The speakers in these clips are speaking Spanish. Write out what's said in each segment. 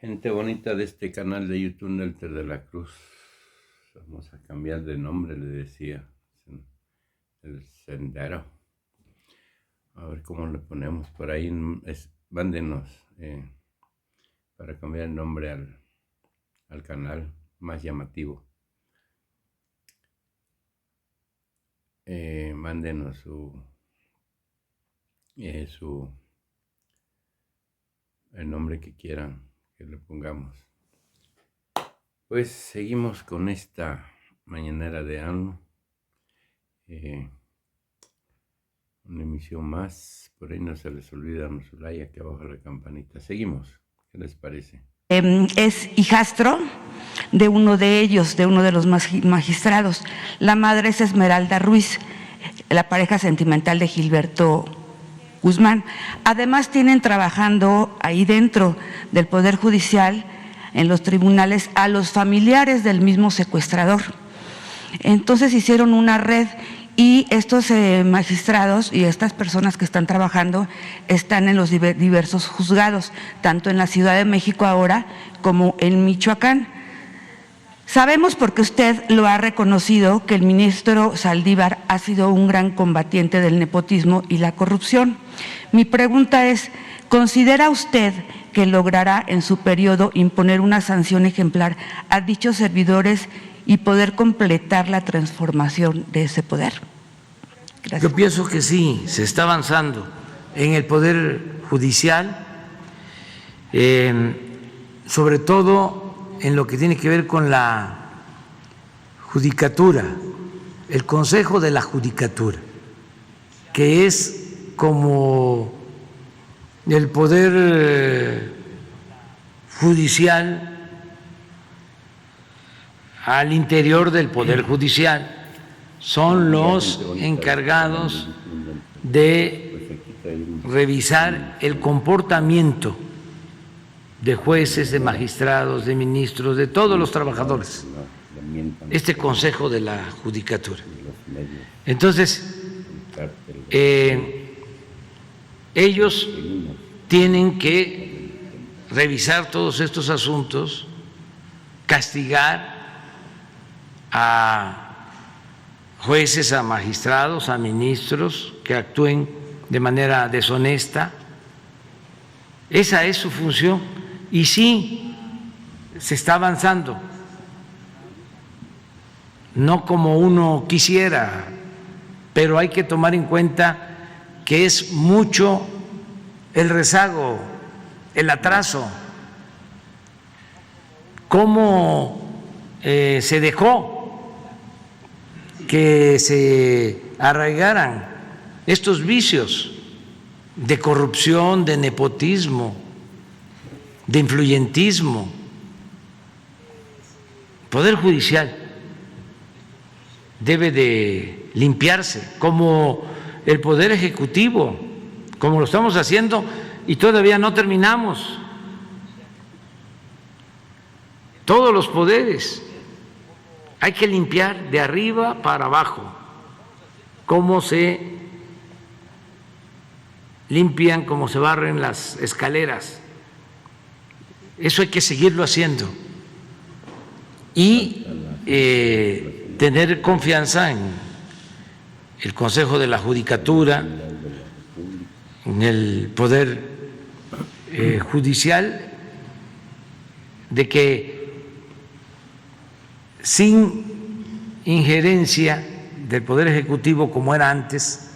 Gente bonita de este canal de YouTube Nelter de la Cruz. Vamos a cambiar de nombre, le decía. El Sendero. A ver cómo le ponemos por ahí. Mándenos para cambiar el nombre al canal más llamativo. Mándenos el nombre que quieran que le pongamos. Pues seguimos con esta mañanera de AMLO. Una emisión más. Por ahí no se les olvida darnos su like, aquí abajo la campanita. Seguimos. ¿Qué les parece? Es hijastro de uno de ellos, de uno de los magistrados. La madre es Esmeralda Ruiz, la pareja sentimental de Gilberto Guzmán. Además tienen trabajando ahí dentro del Poder Judicial, en los tribunales, a los familiares del mismo secuestrador. Entonces hicieron una red y estos magistrados y estas personas que están trabajando están en los diversos juzgados, tanto en la Ciudad de México ahora como en Michoacán. Sabemos, porque usted lo ha reconocido, que el ministro Saldívar ha sido un gran combatiente del nepotismo y la corrupción. Mi pregunta es, ¿considera usted que logrará en su periodo imponer una sanción ejemplar a dichos servidores y poder completar la transformación de ese poder? Gracias. Yo pienso que sí, se está avanzando en el Poder Judicial, sobre todo en lo que tiene que ver con la judicatura, el Consejo de la Judicatura, que es como el Poder Judicial al interior del Poder Judicial. Son los encargados de revisar el comportamiento de jueces, de magistrados, de ministros, de todos los trabajadores, este Consejo de la Judicatura. Entonces, ellos tienen que revisar todos estos asuntos, castigar a jueces, a magistrados, a ministros que actúen de manera deshonesta. Esa es su función y sí se está avanzando, no como uno quisiera, pero hay que tomar en cuenta que es mucho el rezago, el atraso, cómo se dejó que se arraigaran estos vicios de corrupción, de nepotismo, de influyentismo. El Poder Judicial debe de limpiarse, como el Poder Ejecutivo, como lo estamos haciendo y todavía no terminamos. Todos los poderes. Hay que limpiar de arriba para abajo, cómo se limpian, cómo se barren las escaleras. Eso hay que seguirlo haciendo y tener confianza en el Consejo de la Judicatura, en el Poder Judicial, de que sin injerencia del Poder Ejecutivo como era antes,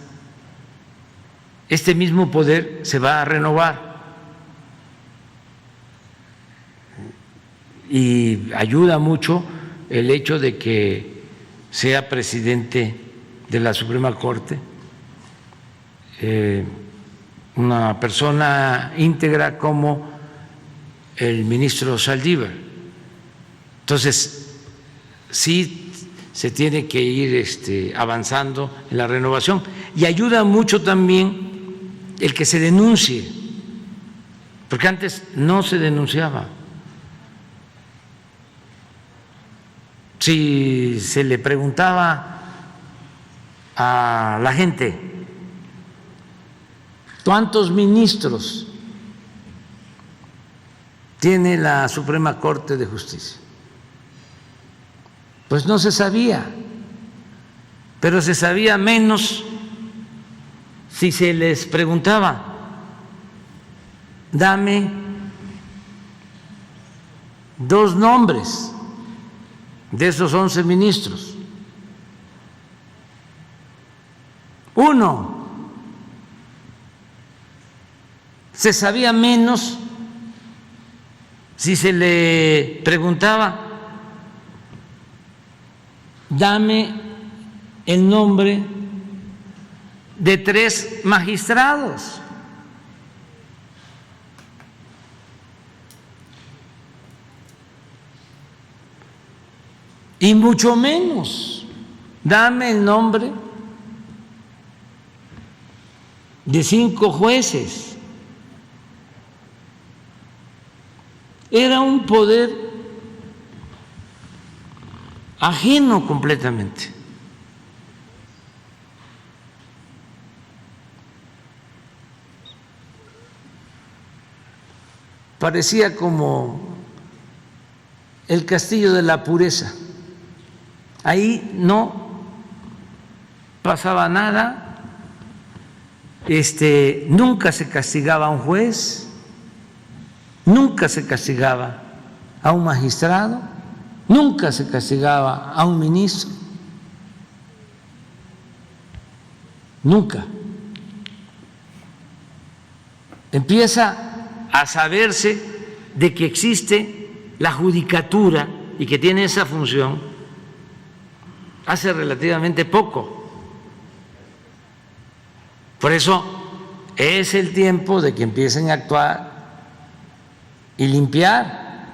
este mismo poder se va a renovar y ayuda mucho el hecho de que sea presidente de la Suprema Corte una persona íntegra como el ministro Saldívar. Entonces, sí se tiene que ir avanzando en la renovación y ayuda mucho también el que se denuncie, porque antes no se denunciaba. Si se le preguntaba a la gente ¿cuántos ministros tiene la Suprema Corte de Justicia? Pues no se sabía, pero se sabía menos si se les preguntaba: dame 2 nombres de esos 11 ministros. Uno. Se sabía menos si se le preguntaba: dame el nombre de 3 magistrados. Y mucho menos, dame el nombre de 5 jueces. Era un poder ajeno completamente. Parecía como el castillo de la pureza. Ahí no pasaba nada, nunca se castigaba a un juez, nunca se castigaba a un magistrado, nunca se castigaba a un ministro, nunca. Empieza a saberse de que existe la judicatura y que tiene esa función hace relativamente poco. Por eso es el tiempo de que empiecen a actuar y limpiar.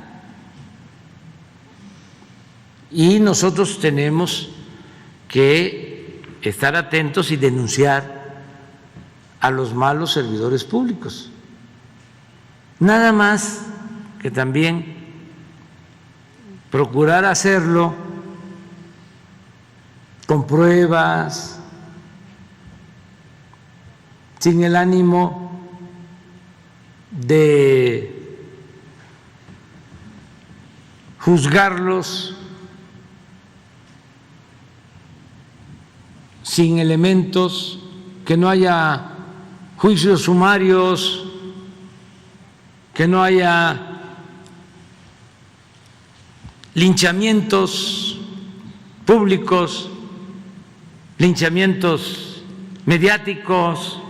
Y nosotros tenemos que estar atentos y denunciar a los malos servidores públicos. Nada más que también procurar hacerlo con pruebas, sin el ánimo de juzgarlos, sin elementos, que no haya juicios sumarios, que no haya linchamientos públicos, linchamientos mediáticos,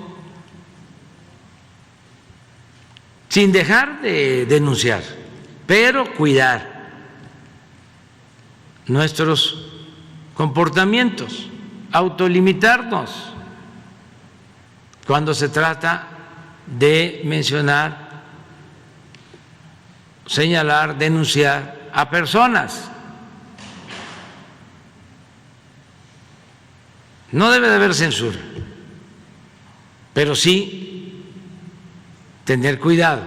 sin dejar de denunciar, pero cuidar nuestros comportamientos, autolimitarnos cuando se trata de mencionar, señalar, denunciar a personas. No debe de haber censura, pero sí tener cuidado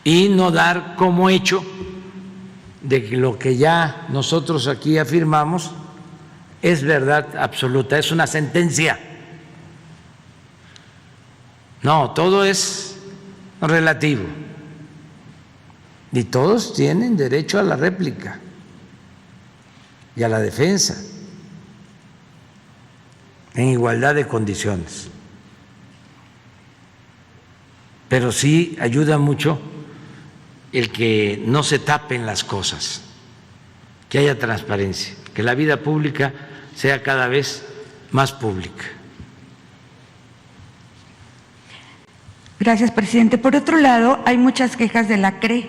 y no dar como hecho de que lo que ya nosotros aquí afirmamos es verdad absoluta, es una sentencia. No, todo es relativo y todos tienen derecho a la réplica y a la defensa en igualdad de condiciones. Pero sí ayuda mucho el que no se tapen las cosas, que haya transparencia, que la vida pública sea cada vez más pública. Gracias, presidente. Por otro lado, hay muchas quejas de la CRE,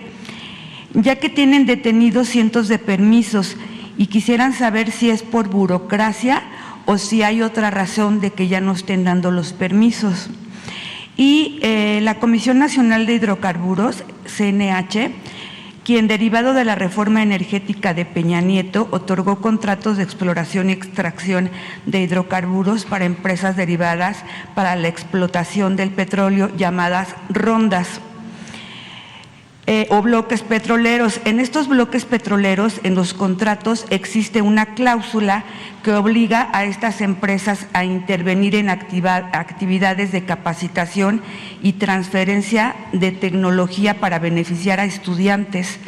ya que tienen detenidos cientos de permisos y quisieran saber si es por burocracia o si hay otra razón de que ya no estén dando los permisos. Y la Comisión Nacional de Hidrocarburos, CNH, quien derivado de la reforma energética de Peña Nieto otorgó contratos de exploración y extracción de hidrocarburos para empresas derivadas para la explotación del petróleo llamadas rondas. o bloques petroleros. En estos bloques petroleros, en los contratos, existe una cláusula que obliga a estas empresas a intervenir en actividades de capacitación y transferencia de tecnología para beneficiar a estudiantes,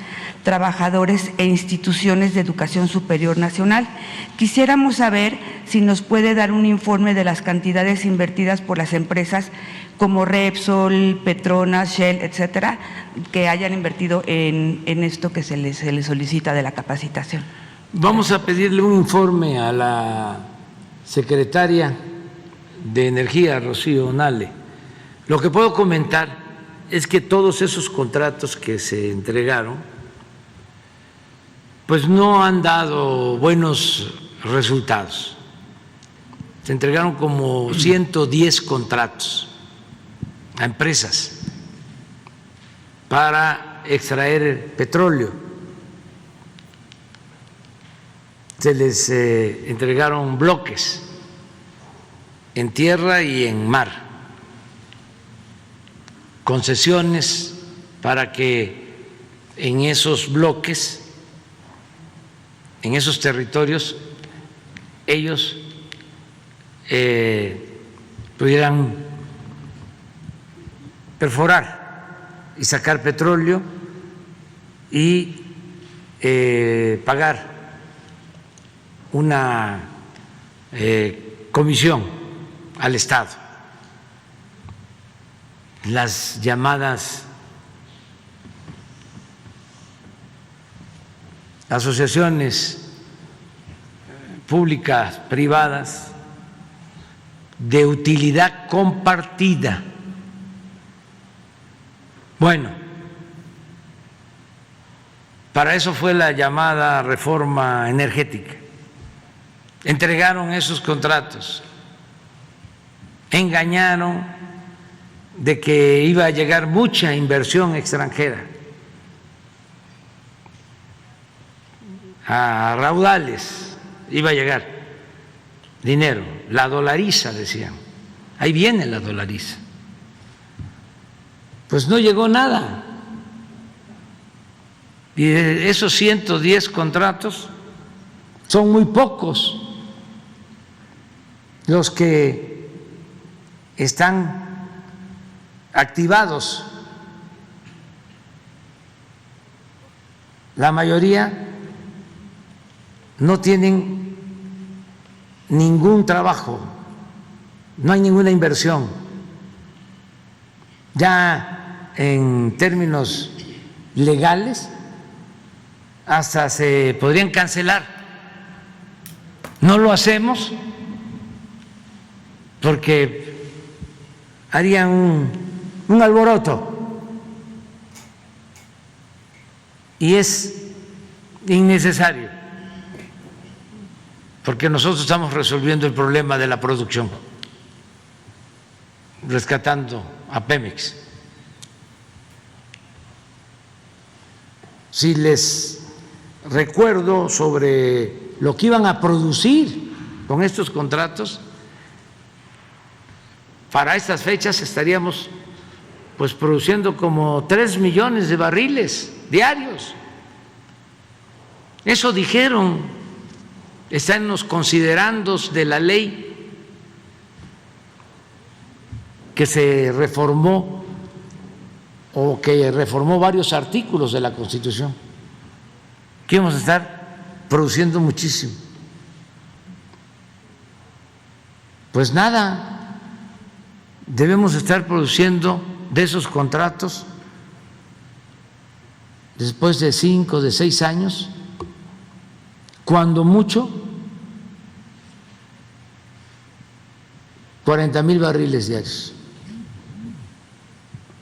trabajadores e instituciones de educación superior nacional. Quisiéramos saber si nos puede dar un informe de las cantidades invertidas por las empresas como Repsol, Petronas, Shell, etcétera, que hayan invertido en esto que se les solicita de la capacitación. Vamos a pedirle un informe a la secretaria de Energía, Rocío Nale. Lo que puedo comentar es que todos esos contratos que se entregaron pues no han dado buenos resultados. Se entregaron como 110 contratos a empresas para extraer el petróleo. Se les entregaron bloques en tierra y en mar, concesiones para que en esos bloques, en esos territorios, ellos pudieran perforar y sacar petróleo y pagar una comisión al Estado, las llamadas asociaciones públicas, privadas, de utilidad compartida. Bueno, para eso fue la llamada reforma energética. Entregaron esos contratos, engañaron de que iba a llegar mucha inversión extranjera, a raudales iba a llegar dinero, la dolariza, decían, ahí viene la dolariza. Pues no llegó nada. Y de esos 110 contratos son muy pocos los que están activados. La mayoría no tienen ningún trabajo, no hay ninguna inversión. Ya en términos legales hasta se podrían cancelar. No lo hacemos porque harían un alboroto y es innecesario, porque nosotros estamos resolviendo el problema de la producción, rescatando a Pemex. Si les recuerdo sobre lo que iban a producir con estos contratos, para estas fechas estaríamos pues produciendo como 3 millones de barriles diarios. Eso dijeron, está en los considerandos de la ley que se reformó o que reformó varios artículos de la Constitución, que íbamos a estar produciendo muchísimo. Pues nada, debemos estar produciendo de esos contratos después de 5, de 6 años, cuando mucho 40,000 barriles diarios,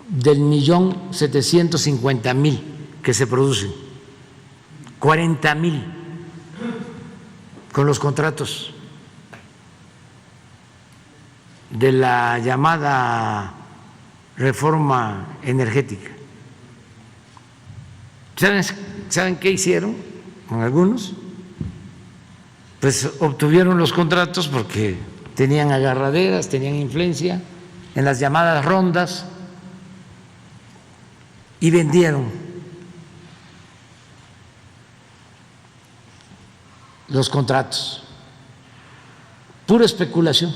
del 1.750.000 que se producen, 40,000 con los contratos de la llamada reforma energética. ¿Saben qué hicieron con algunos? Pues obtuvieron los contratos porque tenían agarraderas, tenían influencia en las llamadas rondas y vendieron los contratos. Pura especulación.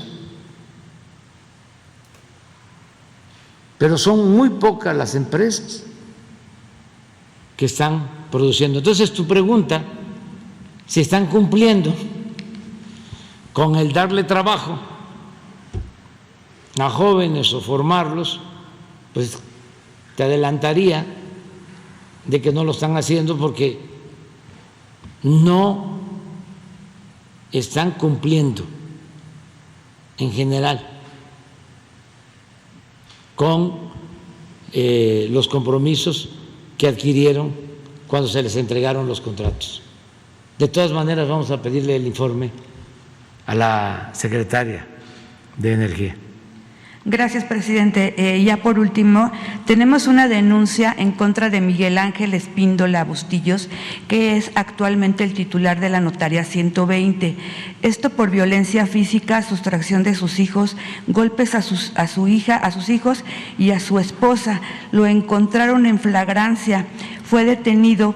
Pero son muy pocas las empresas que están produciendo. Entonces, tu pregunta, si están cumpliendo con el darle trabajo a jóvenes o formarlos, pues te adelantaría de que no lo están haciendo porque no están cumpliendo en general con los compromisos que adquirieron cuando se les entregaron los contratos. De todas maneras, vamos a pedirle el informe a la secretaria de Energía. Gracias, presidente. Ya por último, tenemos una denuncia en contra de Miguel Ángel Espíndola Bustillos, que es actualmente el titular de la notaría 120. Esto por violencia física, sustracción de sus hijos, golpes a su hija, a sus hijos y a su esposa. Lo encontraron en flagrancia, fue detenido,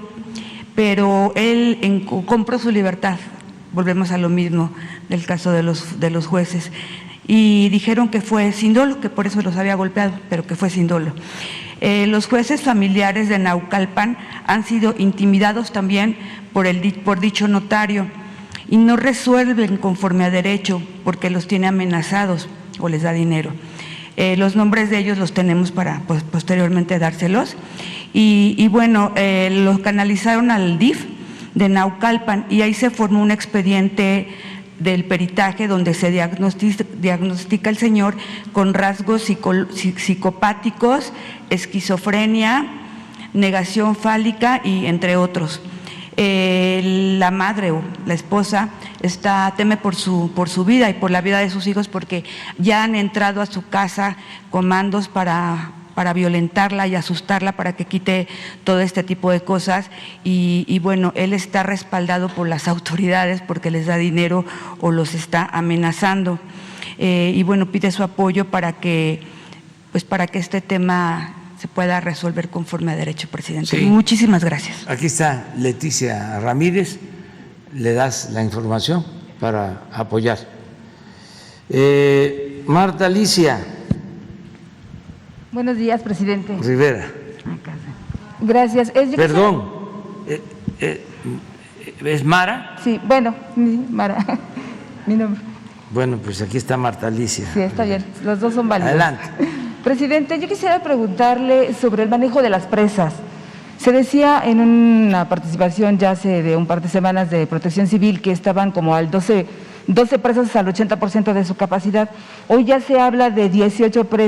pero él compró su libertad. Volvemos a lo mismo del caso de los jueces. Y dijeron que fue sin dolo, que por eso los había golpeado, pero que fue sin dolo. Los jueces familiares de Naucalpan han sido intimidados también por dicho notario y no resuelven conforme a derecho porque los tiene amenazados o les da dinero. Los nombres de ellos los tenemos para posteriormente dárselos. Y bueno, los canalizaron al DIF de Naucalpan y ahí se formó un expediente del peritaje donde se diagnostica el señor con rasgos psicopáticos, esquizofrenia, negación fálica y entre otros. La madre o la esposa teme por su vida y por la vida de sus hijos porque ya han entrado a su casa comandos para violentarla y asustarla para que quite todo este tipo de cosas y bueno, él está respaldado por las autoridades porque les da dinero o los está amenazando y bueno, pide su apoyo para que este tema se pueda resolver conforme a derecho, presidente. Sí. Muchísimas gracias. Aquí está Leticia Ramírez, le das la información para apoyar. Marta Alicia. Buenos días, presidente. Rivera. Gracias. Perdón, ¿es Mara? Sí, bueno, Mara, mi nombre. Bueno, pues aquí está Marta Alicia. Sí, está bien, los dos son válidos. Adelante. Presidente, yo quisiera preguntarle sobre el manejo de las presas. Se decía en una participación ya hace de un par de semanas de Protección Civil que estaban como al 12 presas al 80% de su capacidad. Hoy ya se habla de 18 presas.